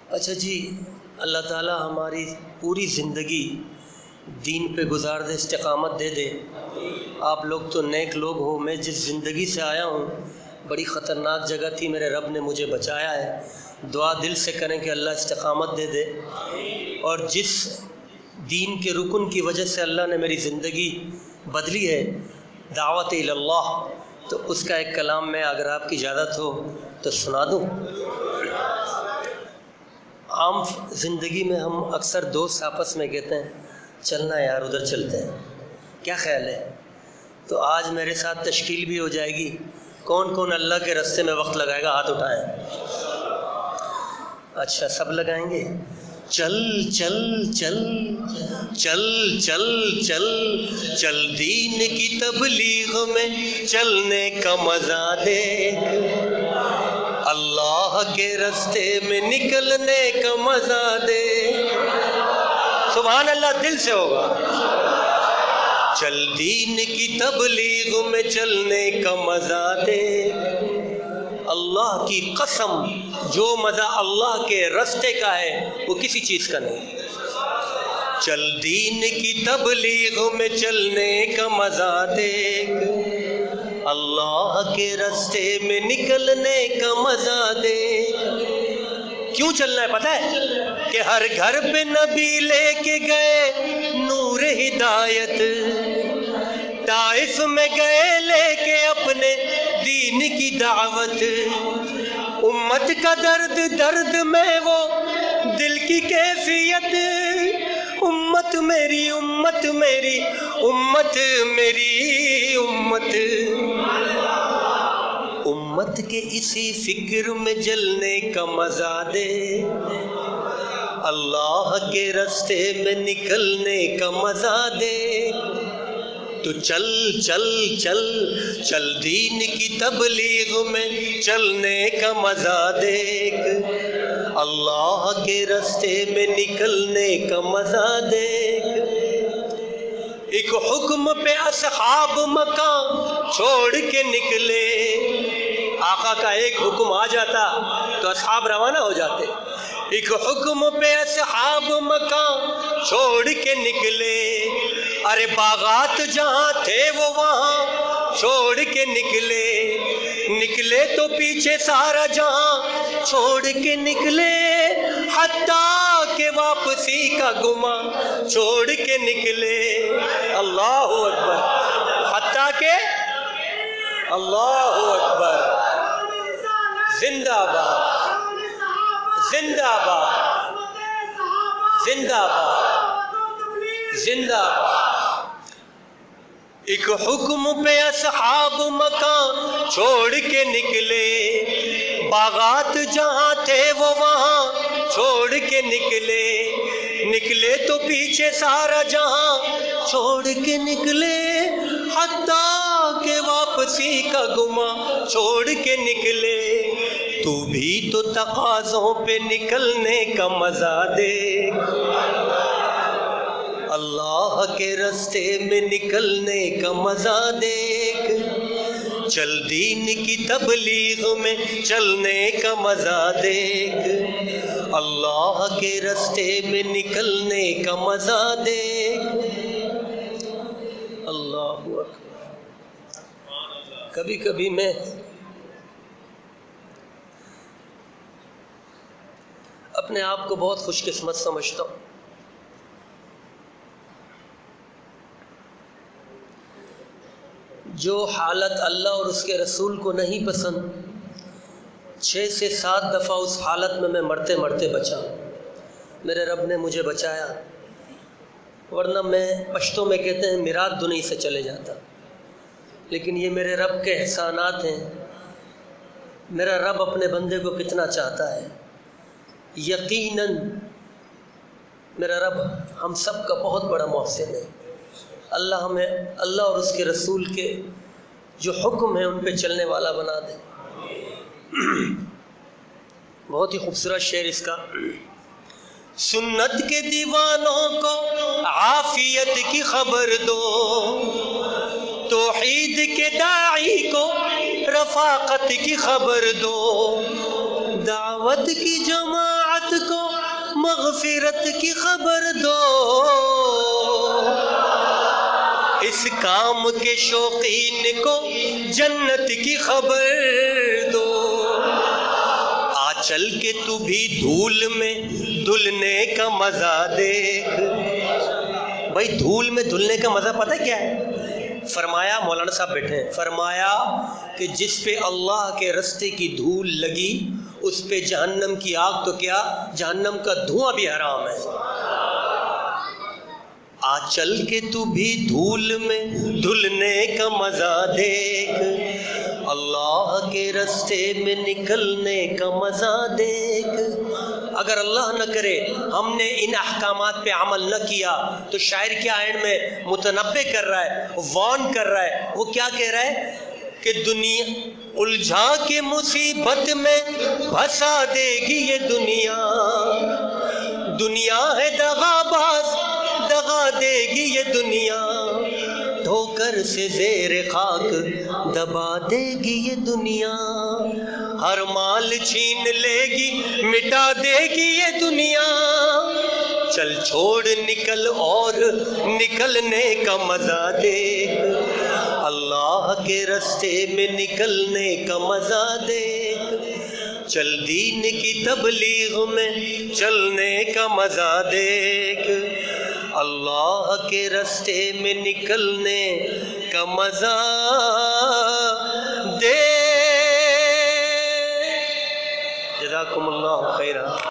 اچھا جی، اللہ تعالی ہماری پوری زندگی دین پہ گزار دے، استقامت دے دے۔ آپ لوگ تو نیک لوگ ہو، میں جس زندگی سے آیا ہوں بڑی خطرناک جگہ تھی، میرے رب نے مجھے بچایا ہے۔ دعا دل سے کریں کہ اللہ استقامت دے دے، اور جس دین کے رکن کی وجہ سے اللہ نے میری زندگی بدلی ہے، دعوت الی اللہ، تو اس کا ایک کلام میں اگر آپ کی اجازت ہو تو سنا دوں۔ عام زندگی میں ہم اکثر دوست آپس میں کہتے ہیں چلنا یار ادھر چلتے ہیں، کیا خیال ہے؟ تو آج میرے ساتھ تشکیل بھی ہو جائے گی۔ کون کون اللہ کے راستے میں وقت لگائے گا؟ ہاتھ اٹھائیں۔ اچھا، سب لگائیں گے۔ چل چل چل چل چل چل چل دین کی تبلیغ میں چلنے کا مزہ دیکھ، اللہ کے راستے میں نکلنے کا مزہ دیکھ۔ سبحان اللہ، دل سے ہوگا۔ چل دین کی تبلیغ میں چلنے کا مزہ دیکھ، اللہ کی قسم جو مزہ اللہ کے راستے کا ہے وہ کسی چیز کا نہیں۔ چل دین کی تبلیغ میں چلنے کا مزہ دیکھ، اللہ کے راستے میں نکلنے کا مزہ دیکھ۔ کیوں چلنا ہے پتہ ہے؟ کہ ہر گھر پہ نبی لے کے گئے نور ہدایت، طائف میں گئے لے کے اپنے دین کی دعوت، امت کا درد درد میں وہ دل کی کیفیت، امت میری امت میری امت میری امت، امت کے اسی فکر میں جلنے کا مزہ دے، اللہ کے راستے میں نکلنے کا مزہ دے۔ تو چل چل چل چل دین کی تبلیغ میں چلنے کا مزہ دیکھ، اللہ کے راستے میں نکلنے کا مزہ دیکھ۔ ایک حکم پہ اصحاب مکہ چھوڑ کے نکلے، آقا کا ایک حکم آ جاتا تو اصحاب روانہ ہو جاتے۔ ایک حکم پہ اصحاب مکہ چھوڑ کے نکلے، ارے باغات جہاں تھے وہ وہاں چھوڑ کے نکلے، نکلے تو پیچھے سارا جہاں چھوڑ کے نکلے، حتیٰ کہ واپسی کا گما چھوڑ کے نکلے۔ اللہ اکبر، حتیٰ کہ اللہ اکبر، زندہ باد زندہ باد زندہ باد زندہ باد۔ ایک حکم پہ اصحاب مکان چھوڑ کے نکلے، باغات جہاں تھے وہ وہاں چھوڑ کے نکلے، نکلے تو پیچھے سارا جہاں چھوڑ کے نکلے، حتیٰ کہ واپسی کا گما چھوڑ کے نکلے۔ تو بھی تو تقاضوں پہ نکلنے کا مزہ دیکھ، اللہ کے راستے میں نکلنے کا مزہ دیکھ، چل دین کی تبلیغ میں چلنے کا مزہ دیکھ، اللہ کے راستے میں نکلنے کا مزہ دیکھ۔ اللہ اکبر۔ کبھی کبھی میں اپنے آپ کو بہت خوش قسمت سمجھتا ہوں، جو حالت اللہ اور اس کے رسول کو نہیں پسند، 6 سے 7 دفعہ اس حالت میں مرتے مرتے بچا۔ میرے رب نے مجھے بچایا، ورنہ میں پشتوں میں کہتے ہیں میرات دنیا سے چلے جاتا۔ لیکن یہ میرے رب کے احسانات ہیں۔ میرا رب اپنے بندے کو کتنا چاہتا ہے۔ یقیناً میرا رب ہم سب کا بہت بڑا محسن ہے۔ اللہ ہمیں اللہ اور اس کے رسول کے جو حکم ہیں ان پہ چلنے والا بنا دے۔ بہت ہی خوبصورت شعر اس کا۔ سنت کے دیوانوں کو عافیت کی خبر دو، توحید کے داعی کو رفاقت کی خبر دو، دعوت کی جماعت امت کو مغفرت کی خبر دو، اس کام کے شوقین کو جنت کی خبر دو، آ چل کے تو بھی دھول میں دھلنے کا مزہ دیکھ۔ بھائی دھول میں دھلنے کا مزہ پتہ کیا ہے؟ فرمایا، مولانا صاحب بیٹھے ہیں، فرمایا کہ جس پہ اللہ کے رستے کی دھول لگی اس پہ جہنم کی آگ تو کیا، جہنم کا دھواں بھی حرام ہے۔ آ چل کے تو بھی دھول میں دھلنے کا مزہ دیکھ، اللہ کے رستے میں نکلنے کا مزہ دیکھ۔ اگر اللہ نہ کرے ہم نے ان احکامات پہ عمل نہ کیا تو شاعر کیا اینڈ میں متنبع کر رہا ہے، وارن کر رہا ہے، وہ کیا کہہ رہا ہے کہ دنیا الجھا کے مصیبت میں پھنسا دے گی یہ دنیا، دنیا ہے دغا باز دغا دے گی یہ دنیا، ٹھوکر سے زیر خاک دبا دے گی یہ دنیا، ہر مال چھین لے گی مٹا دے گی یہ دنیا، چل چھوڑ نکل اور نکلنے کا مزہ دیکھ، اللہ کے رستے میں نکلنے کا مزہ دیکھ، چل دین کی تبلیغ میں چلنے کا مزہ دیکھ، اللہ کے رستے میں نکلنے کا مزہ دے۔ جزاکم اللہ خیرا۔